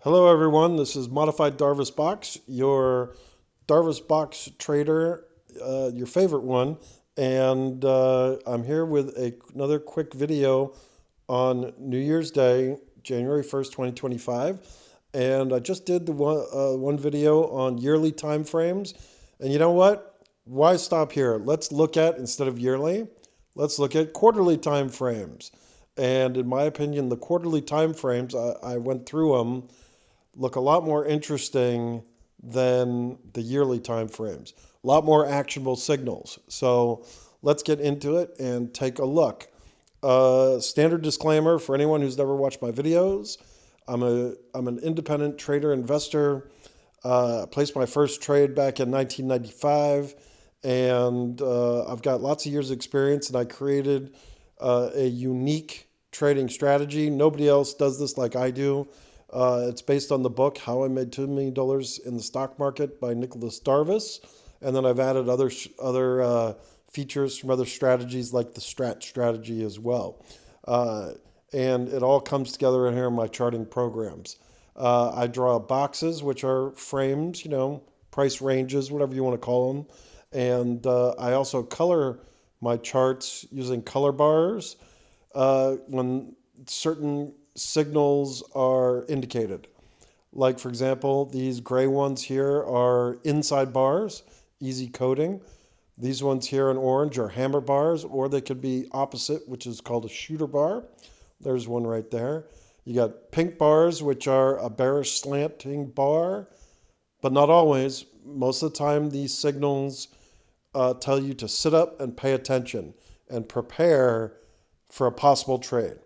Hello, everyone. This is Modified Darvas Box, your Darvas Box trader, your favorite one. And I'm here with another quick video on New Year's Day, January 1st, 2025. And I just did the one video on yearly time frames. And you know what? Why stop here? Let's look at, instead of yearly, let's look at quarterly time frames. And in my opinion, the quarterly time frames, I went through them, look a lot more interesting than the yearly time frames. A lot more actionable signals. So let's get into it and take a look. Standard disclaimer for anyone who's never watched my videos. I'm an independent trader investor. Placed my first trade back in 1995, and I've got lots of years of experience, and I created a unique trading strategy. Nobody else does this like I do. It's based on the book How I Made $2 Million in the Stock Market by Nicholas Darvas. And then I've added other features from other strategies like the Strat strategy as well. And it all comes together in here in my charting programs. I draw boxes, which are frames, price ranges, whatever you want to call them. And I also color my charts using color bars when certain signals are indicated. Like, for example, these gray ones here are inside bars, easy coding. These ones here in orange are hammer bars, or they could be opposite, which is called a shooter bar. There's one right there. You got pink bars, which are a bearish slanting bar, but not always. Most of the time, these signals tell you to sit up and pay attention and prepare for a possible trade.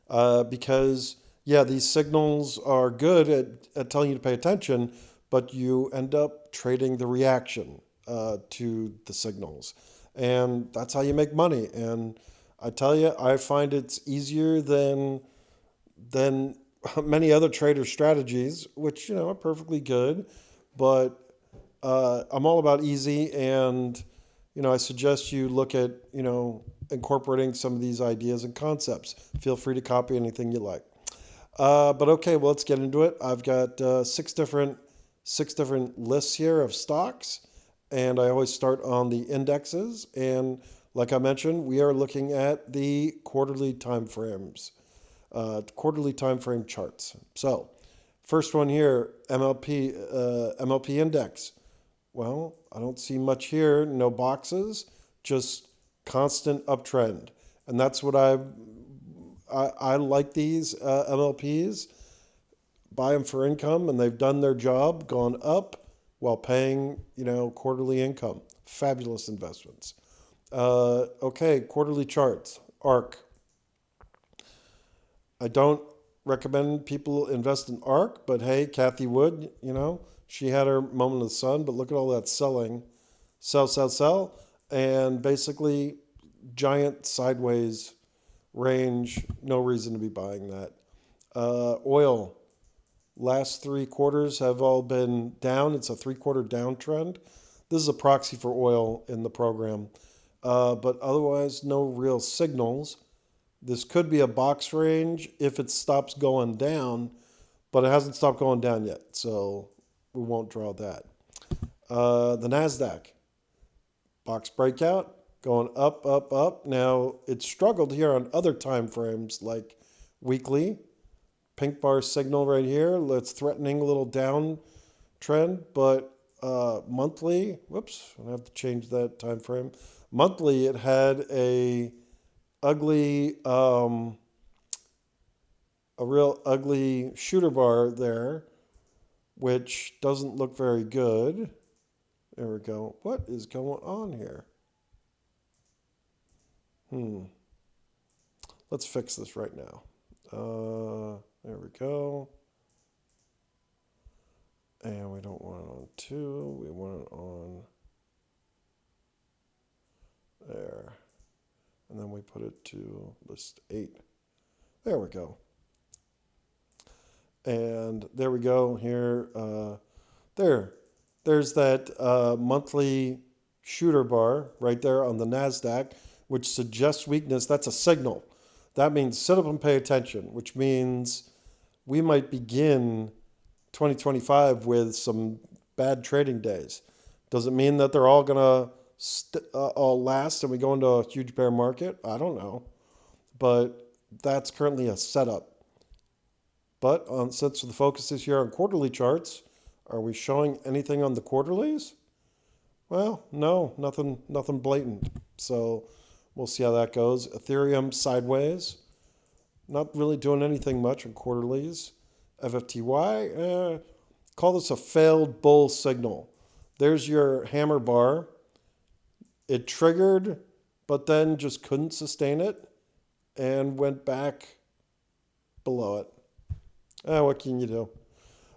Because, yeah, these signals are good at telling you to pay attention, but you end up trading the reaction to the signals. And that's how you make money. And I tell you, I find it's easier than many other trader strategies, which, are perfectly good. But I'm all about easy, and, I suggest you look at, incorporating some of these ideas and concepts. Feel free to copy anything you like. But okay, well, let's get into it. I've got six different lists here of stocks, and I always start on the indexes. And like I mentioned, we are looking at the quarterly time frames, quarterly time frame charts. So, first one here, MLP index. Well, I don't see much here. No boxes, just constant uptrend, and that's what I like these MLPs. Buy them for income, and they've done their job, gone up while paying quarterly income. Fabulous investments. Okay, quarterly charts. ARC. I don't recommend people invest in ARC, but hey, Kathy Wood, she had her moment of the sun, but look at all that selling. Sell. And basically, giant sideways range. No reason to be buying that. Oil. Last 3 quarters have all been down. It's a 3-quarter downtrend. This is a proxy for oil in the program. But otherwise, no real signals. This could be a box range if it stops going down, but it hasn't stopped going down yet, so we won't draw that. The NASDAQ. Box breakout, going up. Now, it struggled here on other time frames like weekly. Pink bar signal right here. It's threatening a little down trend, but monthly, whoops, I have to change that time frame. Monthly, it had a real ugly shooter bar there, which doesn't look very good. There we go. What is going on here? Let's fix this right now. There we go. And we don't want it on 2. We want it on there. And then we put it to list 8. There we go. And there we go here. There's that monthly shooter bar right there on the NASDAQ, which suggests weakness. That's a signal. That means sit up and pay attention, which means we might begin 2025 with some bad trading days. Does it mean that they're all going to all last and we go into a huge bear market? I don't know. But that's currently a setup. But since the focus is here on quarterly charts, are we showing anything on the quarterlies? Well, no, nothing blatant. So we'll see how that goes. Ethereum sideways, not really doing anything much on quarterlies. FFTY, call this a failed bull signal. There's your hammer bar. It triggered, but then just couldn't sustain it and went back below it. What can you do?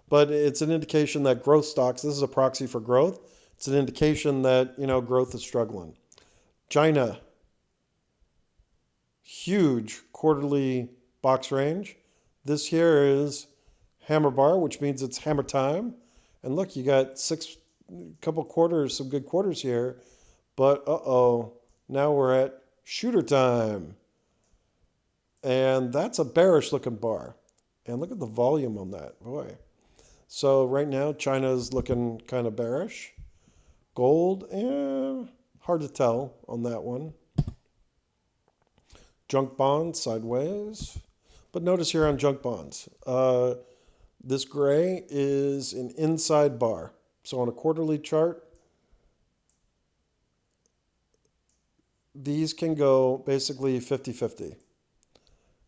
But it's an indication that growth stocks, this is a proxy for growth. It's an indication that, growth is struggling. China, huge quarterly box range. This here is hammer bar, which means it's hammer time. And look, you got couple quarters, some good quarters here. But now we're at shooter time. And that's a bearish looking bar. And look at the volume on that, boy. So right now, China's looking kind of bearish. Gold, hard to tell on that one. Junk bonds, sideways. But notice here on junk bonds, this gray is an inside bar. So on a quarterly chart, these can go basically 50-50.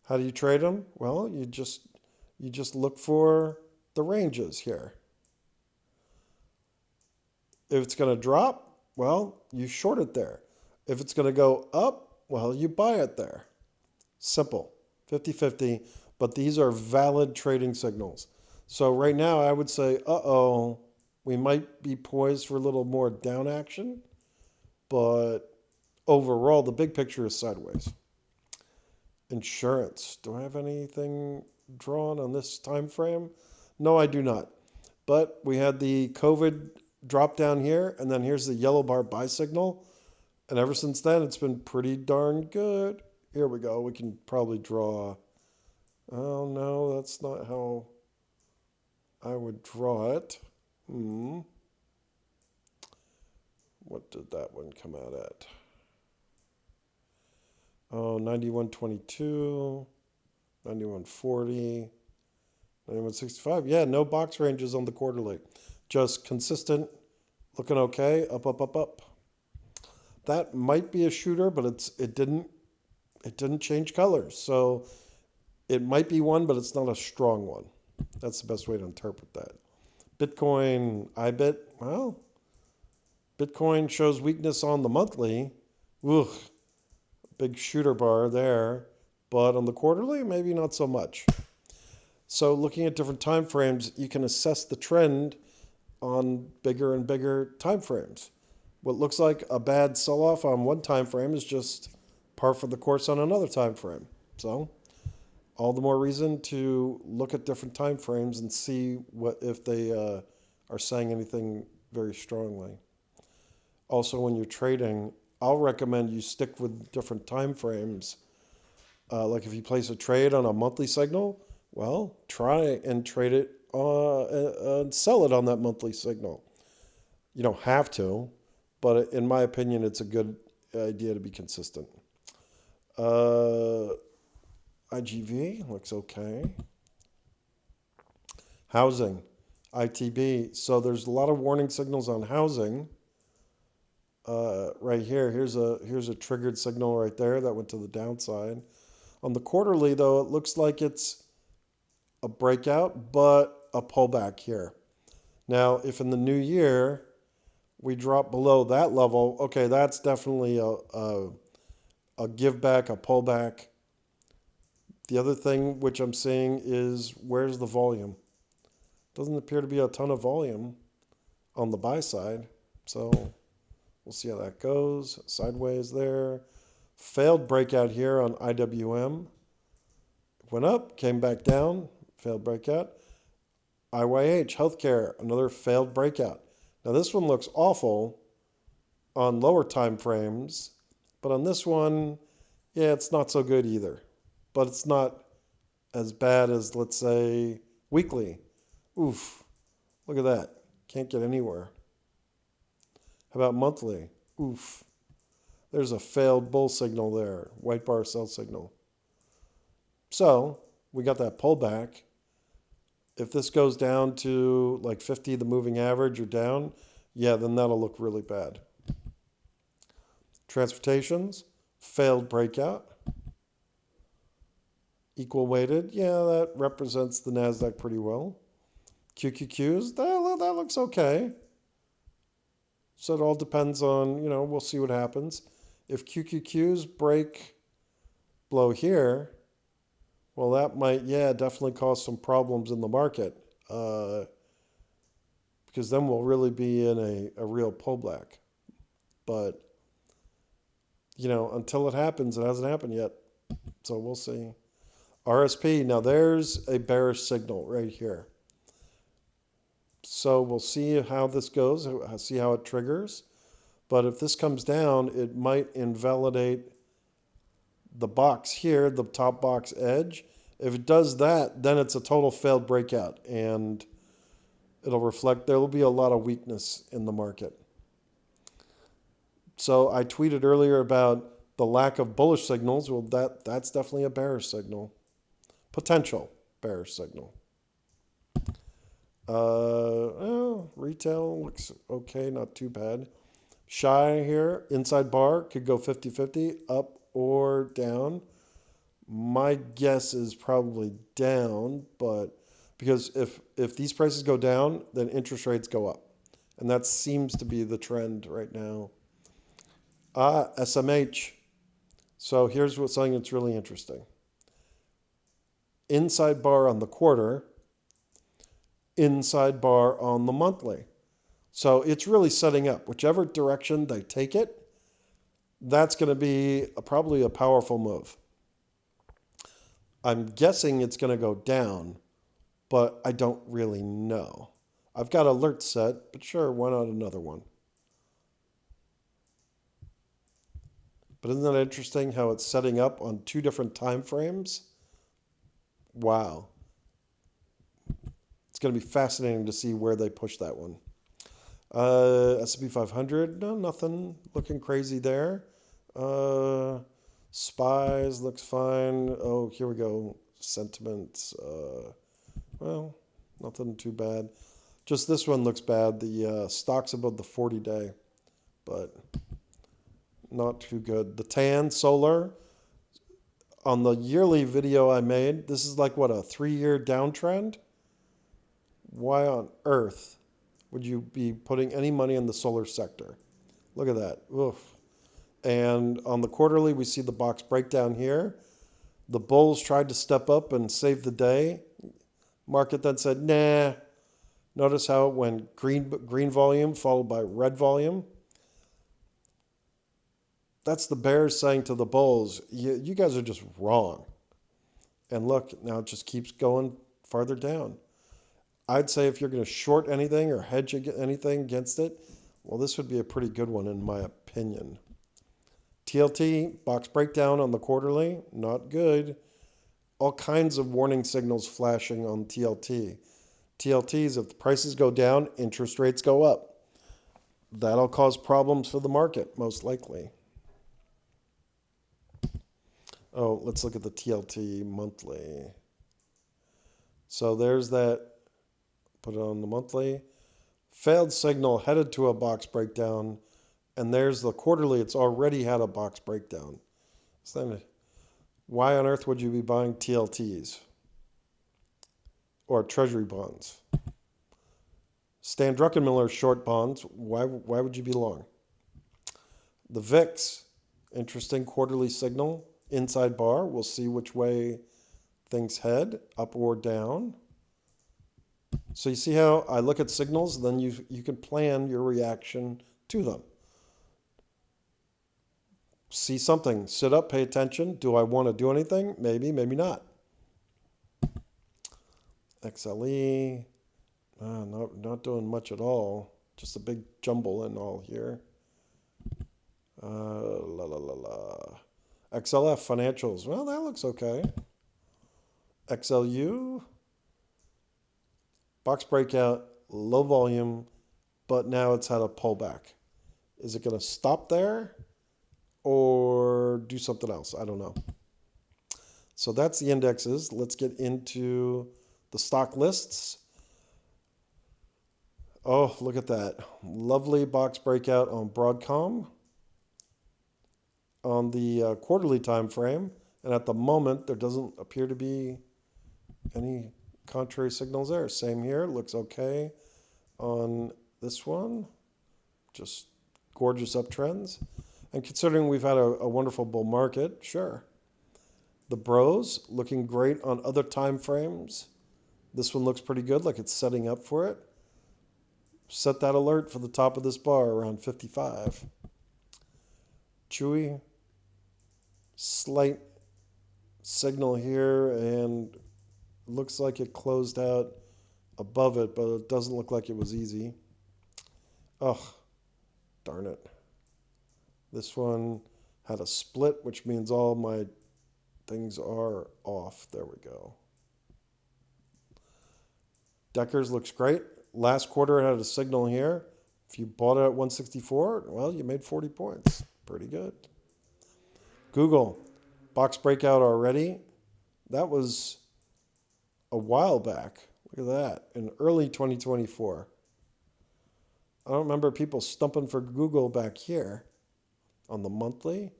How do you trade them? Well, you just look for the ranges here. If it's going to drop, well, you short it there. If it's going to go up, well, you buy it there. Simple. 50-50. But these are valid trading signals. So right now, I would say, we might be poised for a little more down action. But overall, the big picture is sideways. Insurance. Do I have anything drawn on this time frame? No, I do not. But we had the COVID drop down here, and then here's the yellow bar buy signal. And ever since then, it's been pretty darn good. Here we go. We can probably draw. Oh, no, that's not how I would draw it. What did that one come out at? Oh, 91.22, 91.40, 91.65. Yeah, no box ranges on the quarterly. Just consistent, looking okay, up, up, up, up. That might be a shooter, but it didn't change colors. So it might be one, but it's not a strong one. That's the best way to interpret that. Bitcoin, IBIT, well, Bitcoin shows weakness on the monthly. Ugh, big shooter bar there. But on the quarterly, maybe not so much. So looking at different time frames, you can assess the trend on bigger and bigger time frames. What looks like a bad sell-off on one time frame is just par for the course on another time frame. So all the more reason to look at different time frames and see what if they are saying anything very strongly. Also, when you're trading, I'll recommend you stick with different time frames. Like if you place a trade on a monthly signal, well, try and trade it and sell it on that monthly signal. You don't have to, but in my opinion, it's a good idea to be consistent. IGV looks okay. Housing, ITB. So there's a lot of warning signals on housing. Right here, here's a triggered signal right there that went to the downside. On the quarterly, though, it looks like it's a breakout, but a pullback here. Now, if in the new year we drop below that level, okay, that's definitely a give back, a pullback. The other thing which I'm seeing is where's the volume? Doesn't appear to be a ton of volume on the buy side. So we'll see how that goes. Sideways there. Failed breakout here on IWM. Went up, came back down. Failed breakout. IYH, healthcare, another failed breakout. Now this one looks awful on lower time frames, but on this one, yeah, it's not so good either. But it's not as bad as, let's say, weekly. Oof, look at that. Can't get anywhere. How about monthly? Oof. There's a failed bull signal there, white bar sell signal. So we got that pullback. If this goes down to like 50, the moving average, or down, yeah, then that'll look really bad. Transportations, failed breakout. Equal weighted, yeah, that represents the NASDAQ pretty well. QQQs, that looks okay. So it all depends on, we'll see what happens. If QQQs break below here, well, that might, definitely cause some problems in the market. Because then we'll really be in a real pullback. But, until it happens, it hasn't happened yet. So we'll see. RSP, now there's a bearish signal right here. So we'll see how this goes, see how it triggers. But if this comes down, it might invalidate the box here, the top box edge. If it does that, then it's a total failed breakout. And it'll reflect, there will be a lot of weakness in the market. So I tweeted earlier about the lack of bullish signals. Well, that's definitely a bearish signal. Potential bearish signal. Retail looks okay, not too bad. Shy here, inside bar, could go 50-50, up or down. My guess is probably down, but because if these prices go down, then interest rates go up. And that seems to be the trend right now. SMH. So here's something that's really interesting. Inside bar on the quarter, inside bar on the monthly. So it's really setting up. Whichever direction they take it, that's going to be probably a powerful move. I'm guessing it's going to go down, but I don't really know. I've got alerts set, but sure, why not another one? But isn't that interesting how it's setting up on two different time frames? Wow. It's going to be fascinating to see where they push that one. S&P 500, no, nothing looking crazy there. SPYs looks fine. Oh, here we go. Sentiments. Well, nothing too bad. Just this one looks bad. The stock's above the 40-day, but not too good. The TAN solar, on the yearly video I made, this is like, what, a 3-year downtrend? Why on earth would you be putting any money in the solar sector? Look at that. Oof. And on the quarterly, we see the box breakdown here. The bulls tried to step up and save the day. Market then said, nah. Notice how it went green volume followed by red volume. That's the bears saying to the bulls, you guys are just wrong. And look, now it just keeps going farther down. I'd say if you're going to short anything or hedge anything against it, well, this would be a pretty good one in my opinion. TLT, box breakdown on the quarterly, not good. All kinds of warning signals flashing on TLT. TLTs, if the prices go down, interest rates go up. That'll cause problems for the market, most likely. Oh, let's look at the TLT monthly. So there's that. Put it on the monthly. Failed signal headed to a box breakdown. And there's the quarterly. It's already had a box breakdown. So then, why on earth would you be buying TLTs? Or treasury bonds? Stan Druckenmiller short bonds. Why would you be long? The VIX, interesting quarterly signal. Inside bar. We'll see which way things head, up or down. So you see how I look at signals, then you can plan your reaction to them. See something, sit up, pay attention. Do I want to do anything? Maybe, maybe not. XLE, not doing much at all. Just a big jumble in all here. XLF financials. Well, that looks okay. XLU, box breakout, low volume, but now it's had a pullback. Is it going to stop there or do something else? I don't know. So that's the indexes. Let's get into the stock lists. Oh, look at that. Lovely box breakout on Broadcom on the quarterly time frame. And at the moment, there doesn't appear to be any contrary signals there. Same here. Looks okay on this one. Just gorgeous uptrends. And considering we've had a wonderful bull market, sure. The bros looking great on other time frames. This one looks pretty good, like it's setting up for it. Set that alert for the top of this bar around 55. Chewy, slight signal here, and looks like it closed out above it, but it doesn't look like it was easy. Ugh, darn it. This one had a split, which means all my things are off. There we go. Deckers looks great. Last quarter it had a signal here. If you bought it at 164, well, you made 40 points. Pretty good. Google, box breakout already. That was a while back. Look at that, in early 2024. I don't remember people stumping for Google back here on the monthly,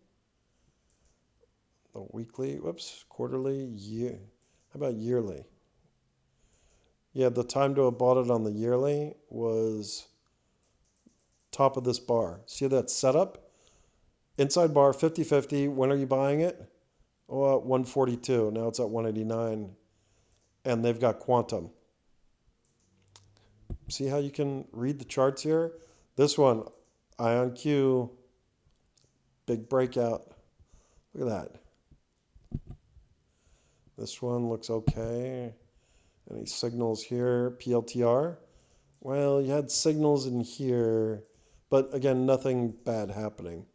the weekly, whoops, quarterly, year. How about yearly? Yeah, the time to have bought it on the yearly was top of this bar. See that setup? Inside bar 50-50. When are you buying it? Oh, at 142. Now it's at 189. And they've got quantum. See how you can read the charts here? This one, IonQ, big breakout. Look at that. This one looks okay. Any signals here? PLTR? Well, you had signals in here, but again, nothing bad happening.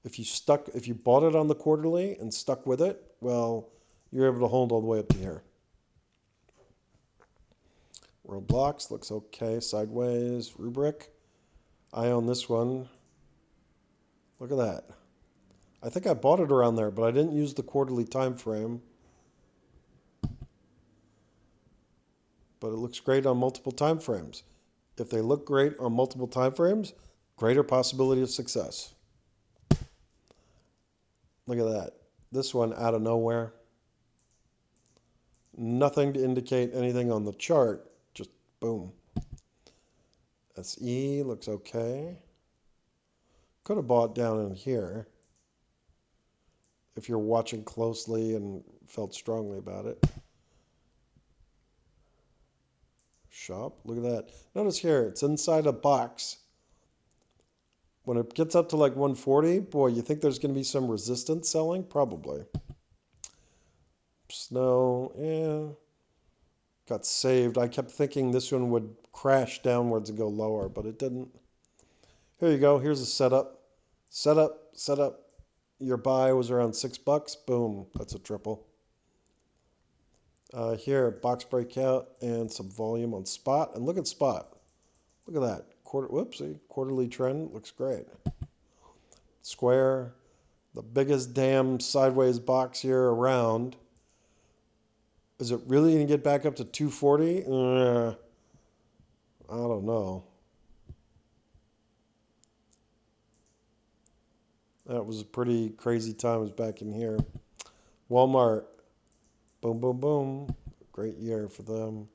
If you bought it on the quarterly and stuck with it, well, you're able to hold all the way up to here. World blocks looks okay, sideways. Rubric, I own this one. Look at that. I think I bought it around there, but I didn't use the quarterly time frame. But it looks great on multiple time frames. If they look great on multiple time frames, greater possibility of success. Look at that. This one out of nowhere. Nothing to indicate anything on the chart. Just boom. SE looks okay. Could have bought down in here if you're watching closely and felt strongly about it. Shop, look at that. Notice here, it's inside a box. When it gets up to like 140, boy, you think there's going to be some resistance selling? Probably. Snow, yeah. Got saved. I kept thinking this one would crash downwards and go lower, but it didn't. Here you go. Here's a setup. Setup. Your buy was around $6. Boom. That's a triple. Here, box breakout and some volume on spot. And look at spot. Look at that. Quarterly trend looks great. Square, the biggest damn sideways box here around. Is it really going to get back up to 240? I don't know. That was a pretty crazy times back in here. Walmart. Boom, boom, boom. Great year for them.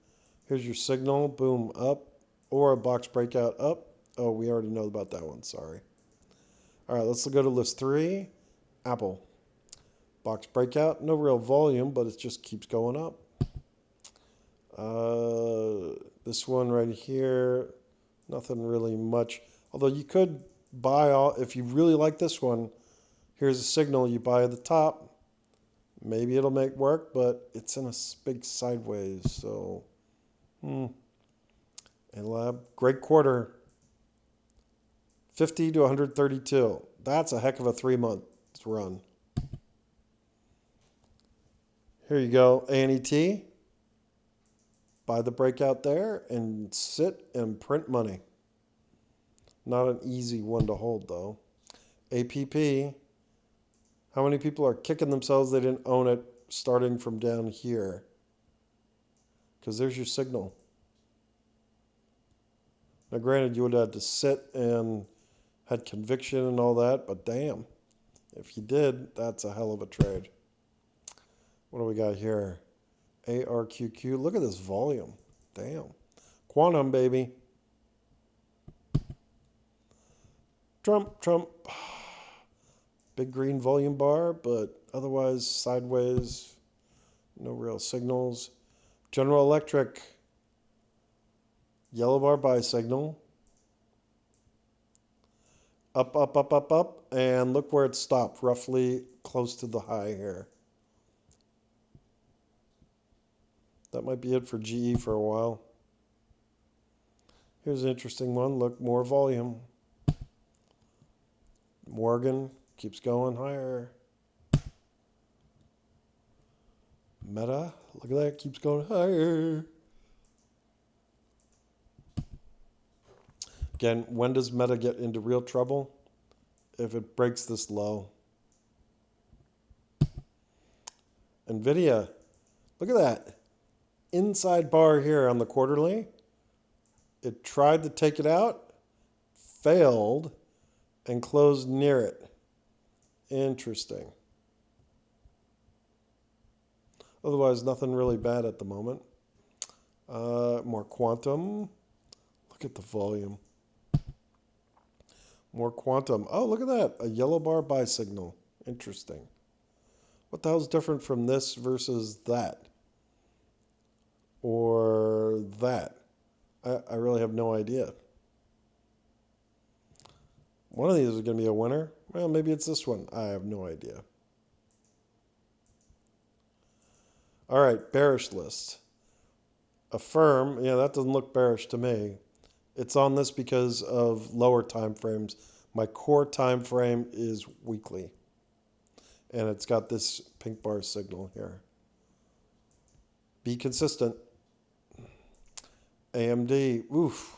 Here's your signal. Boom, up. Or a box breakout up. Oh, we already know about that one. Sorry. All right, let's go to list 3. Apple. Box breakout. No real volume, but it just keeps going up. This one right here. Nothing really much. Although you could buy all. If you really like this one, here's a signal. You buy at the top. Maybe it'll make work, but it's in a big sideways. So, And Lab, great quarter. 50 to 132. That's a heck of a 3-month run. Here you go, ANET. Buy the breakout there and sit and print money. Not an easy one to hold though. APP. How many people are kicking themselves they didn't own it starting from down here? Because there's your signal. Now granted, you would have had to sit and had conviction and all that, but damn. If you did, that's a hell of a trade. What do we got here? ARQQ. Look at this volume. Damn. Quantum, baby. Trump. Big green volume bar, but otherwise sideways. No real signals. General Electric. Yellow bar buy signal. Up. And look where it stopped. Roughly close to the high here. That might be it for GE for a while. Here's an interesting one. Look, more volume. Morgan keeps going higher. Meta, look at that, keeps going higher. Again, when does Meta get into real trouble? If it breaks this low. NVIDIA, look at that. Inside bar here on the quarterly. It tried to take it out, failed, and closed near it. Interesting. Otherwise, nothing really bad at the moment. More quantum. Look at the volume. More quantum. Oh, look at that. A yellow bar buy signal. Interesting. What the hell's different from this versus that? Or that? I really have no idea. One of these is going to be a winner. Well, maybe it's this one. I have no idea. All right, bearish list. Affirm, yeah, that doesn't look bearish to me. It's on this because of lower time frames. My core time frame is weekly. And it's got this pink bar signal here. Be consistent. AMD, oof.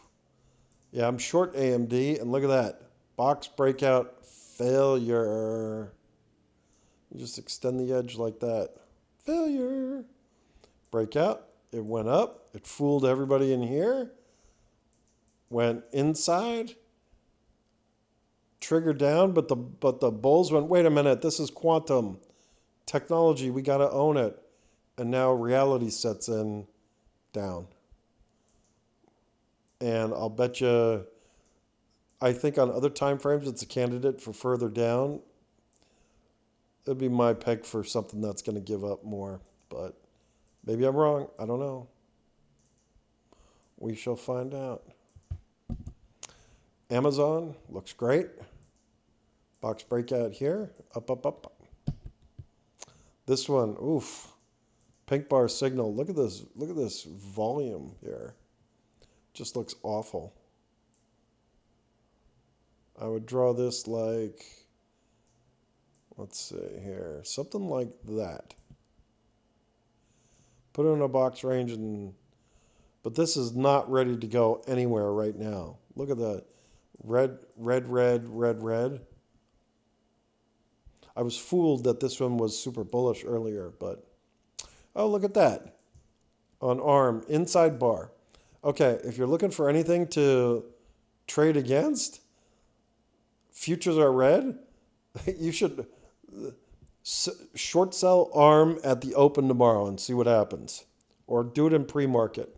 Yeah, I'm short AMD, and look at that. Box breakout failure. You just extend the edge like that. Failure. Breakout. It went up. It fooled everybody in here. Went inside. Triggered down, but the bulls went, wait a minute, this is quantum technology. We got to own it. And now reality sets in down. And I'll bet you, I think on other time frames, it's a candidate for further down. It'd be my peg for something that's going to give up more. But maybe I'm wrong. I don't know. We shall find out. Amazon looks great. Box breakout here. Up. This one, oof. Pink bar signal. Look at this. Look at this volume here. Just looks awful. I would draw this like, let's see here, something like that. Put it in a box range, but this is not ready to go anywhere right now. Look at the red. I was fooled that this one was super bullish earlier, but oh, look at that. On ARM, inside bar. Okay, if you're looking for anything to trade against, futures are red. You should short sell ARM at the open tomorrow and see what happens. Or do it in pre-market.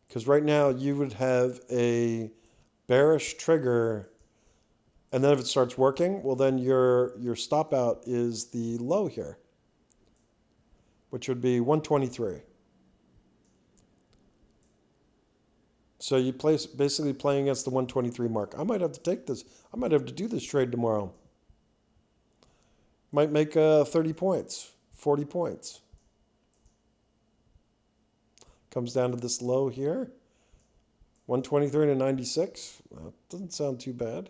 Because right now you would have a bearish trigger, and then if it starts working, well then your stop out is the low here, which would be 123. So you basically playing against the 123 mark. I might have to take this. I might have to do this trade tomorrow. Might make 30 points, 40 points. Comes down to this low here. 123 to 96. Well, doesn't sound too bad.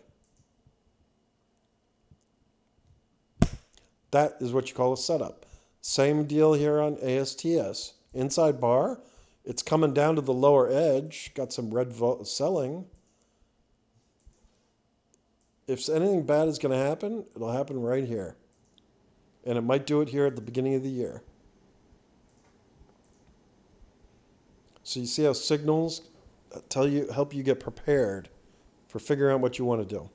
That is what you call a setup. Same deal here on ASTS. Inside bar, it's coming down to the lower edge. Got some red selling. If anything bad is going to happen, it'll happen right here. And it might do it here at the beginning of the year. So you see how signals help you get prepared for figuring out what you want to do.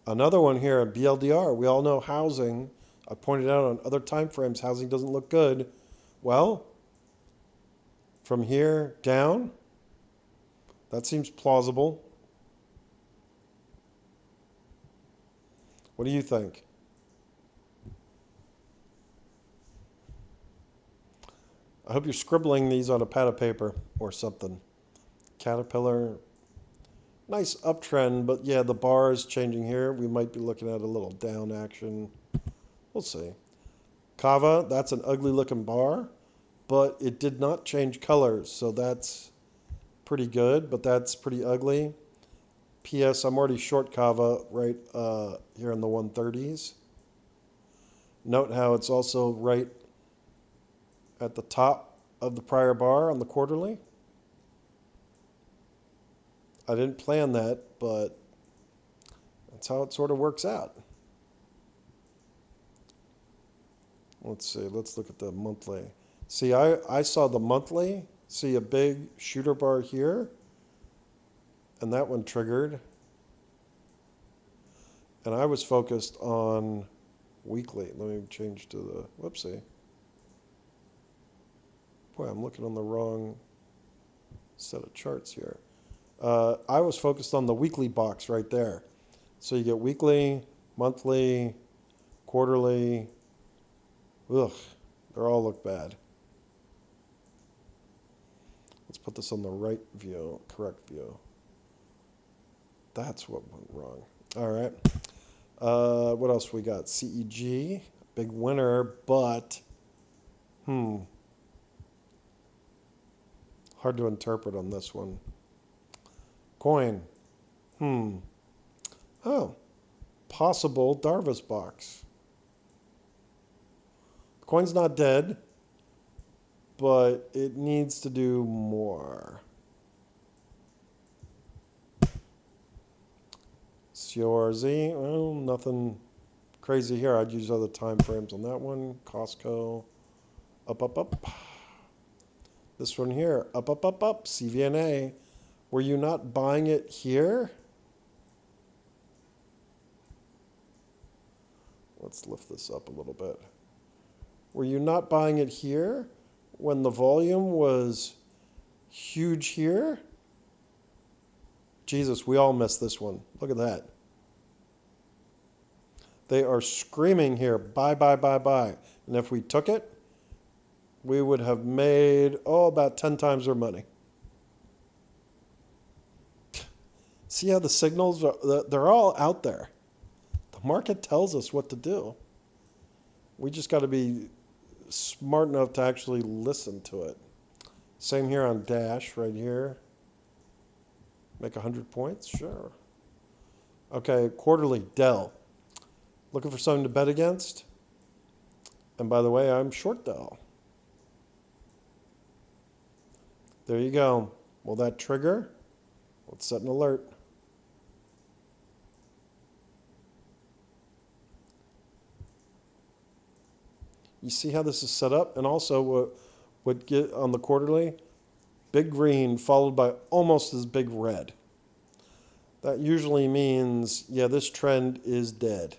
Another one here at BLDR. We all know housing. I pointed out on other time frames, housing doesn't look good. Well, from here down, that seems plausible. What do you think? I hope you're scribbling these on a pad of paper or something. Caterpillar. Nice uptrend, but yeah, the bar is changing here. We might be looking at a little down action. We'll see. Kava, that's an ugly looking bar, but it did not change colors, so that's pretty good, but that's pretty ugly. P.S. I'm already short Kava right here in the 130s. Note how it's also right at the top of the prior bar on the quarterly. I didn't plan that, but that's how it sort of works out. Let's see. Let's look at the monthly. See, I saw the monthly. See a big shooter bar here. And that one triggered. And I was focused on weekly. Let me change to the, whoopsie. Boy, I'm looking on the wrong set of charts here. I was focused on the weekly box right there. So you get weekly, monthly, quarterly. Ugh, they all look bad. Let's put this on the right view, correct view. That's what went wrong. All right. What else we got? CEG, big winner, but hard to interpret on this one. Coin. Oh, possible Darvas box. The coin's not dead, but it needs to do more. CORZ, well, nothing crazy here. I'd use other time frames on that one. Costco, up, up, up. This one here, up, up, up, up. CVNA. Were you not buying it here? Let's lift this up a little bit. Were you not buying it here when the volume was huge here? Jesus, we all missed this one. Look at that. They are screaming here, buy, buy, buy, buy. And if we took it, we would have made, about 10 times our money. See how the signals, they're all out there. The market tells us what to do. We just got to be smart enough to actually listen to it. Same here on Dash right here. Make 100 points? Sure. Okay, quarterly, Dell. Looking for something to bet against? And by the way, I'm short Dell. There you go. Will that trigger? Let's set an alert. You see how this is set up? And also what get on the quarterly? Big green followed by almost as big red. That usually means, yeah, this trend is dead.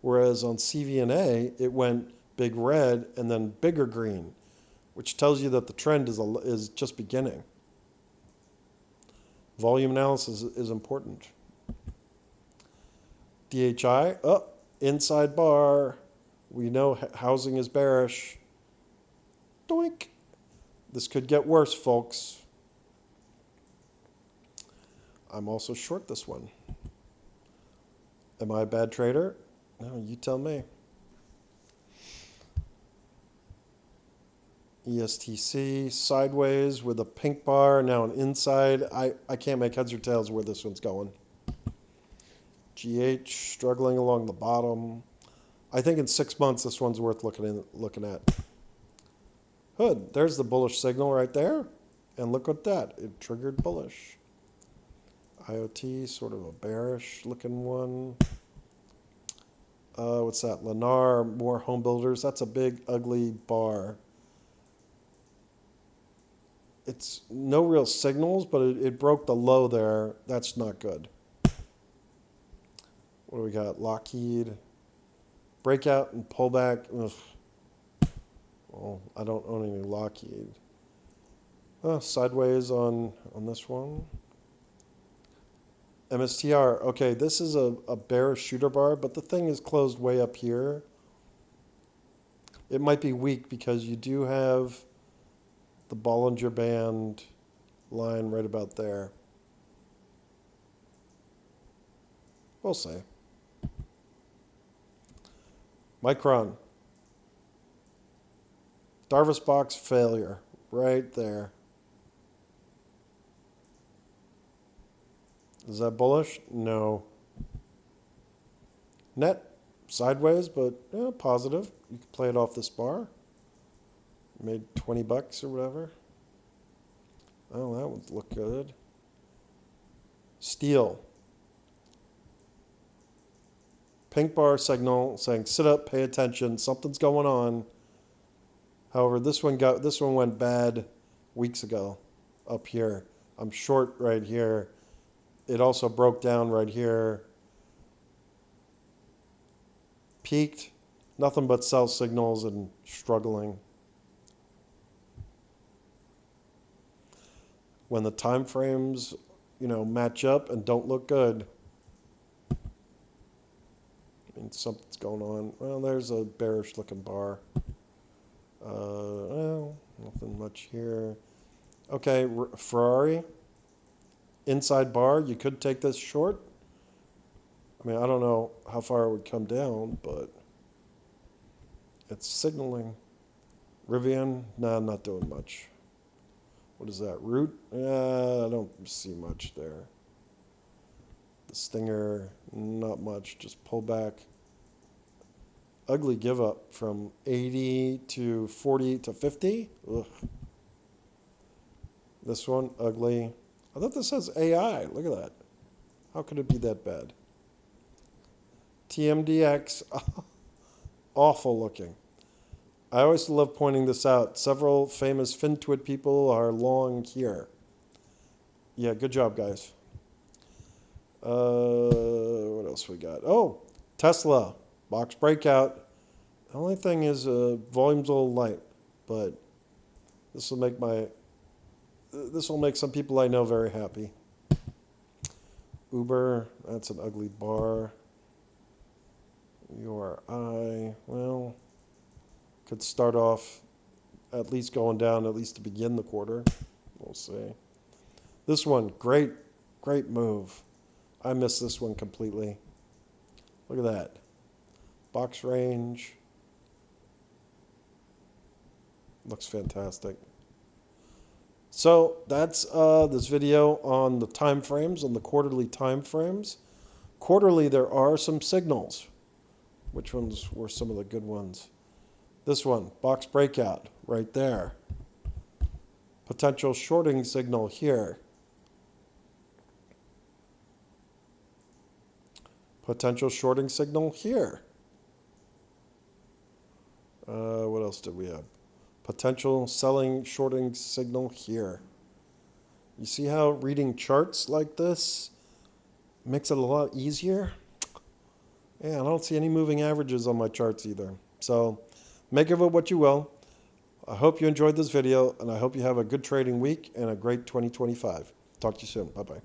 Whereas on CVNA, it went big red and then bigger green, which tells you that the trend is just beginning. Volume analysis is important. DHI, inside bar. We know housing is bearish. Doink. This could get worse, folks. I'm also short this one. Am I a bad trader? No, you tell me. ESTC, sideways with a pink bar, now an inside. I can't make heads or tails where this one's going. GH, struggling along the bottom. I think in 6 months this one's worth looking at. Hood, there's the bullish signal right there. And look at that. It triggered bullish. IoT, sort of a bearish looking one. What's that? Lennar, more home builders. That's a big, ugly bar. It's no real signals, but it broke the low there. That's not good. What do we got? Lockheed. Breakout and pullback. Ugh. Well, I don't own any Lockheed. Sideways on this one. MSTR. Okay, this is a bearish shooter bar, but the thing is closed way up here. It might be weak because you do have the Bollinger Band line right about there. We'll see. Micron. Darvas box failure right there. Is that bullish? No. Net, sideways, but yeah, positive. You can play it off this bar. Made 20 bucks or whatever. Oh, that would look good. Steel. Pink bar signal saying sit up, pay attention, something's going on. However, this one went bad weeks ago up here. I'm short right here. It also broke down right here. Peaked, nothing but sell signals and struggling. When the time frames, match up and don't look good, I mean, something's going on. Well, there's a bearish looking bar. Well, nothing much here. Okay, Ferrari. Inside bar, you could take this short. I mean, I don't know how far it would come down, but it's signaling. Rivian, nah, I'm not doing much. What is that? Root? I don't see much there. The Stinger, not much, just pull back. Ugly give up from 80 to 40 to 50. Ugh. This one, ugly. I thought this says AI. Look at that. How could it be that bad? TMDX. Awful looking. I always love pointing this out. Several famous FinTwit people are long here. Yeah, good job, guys. What else we got? Oh, Tesla. Box breakout. The only thing is volume's a little light, but this will make some people I know very happy. Uber, that's an ugly bar. URI, well, could start off at least going down, at least to begin the quarter. We'll see. This one, great move. I missed this one completely. Look at that. Box range. Looks fantastic. So that's this video on the time frames, on the quarterly time frames. Quarterly, there are some signals. Which ones were some of the good ones? This one, box breakout, right there. Potential shorting signal here. Potential shorting signal here. What else did we have? Potential selling shorting signal here. You see how reading charts like this makes it a lot easier? Yeah, I don't see any moving averages on my charts either. So make of it what you will. I hope you enjoyed this video, and I hope you have a good trading week and a great 2025. Talk to you soon. Bye-bye.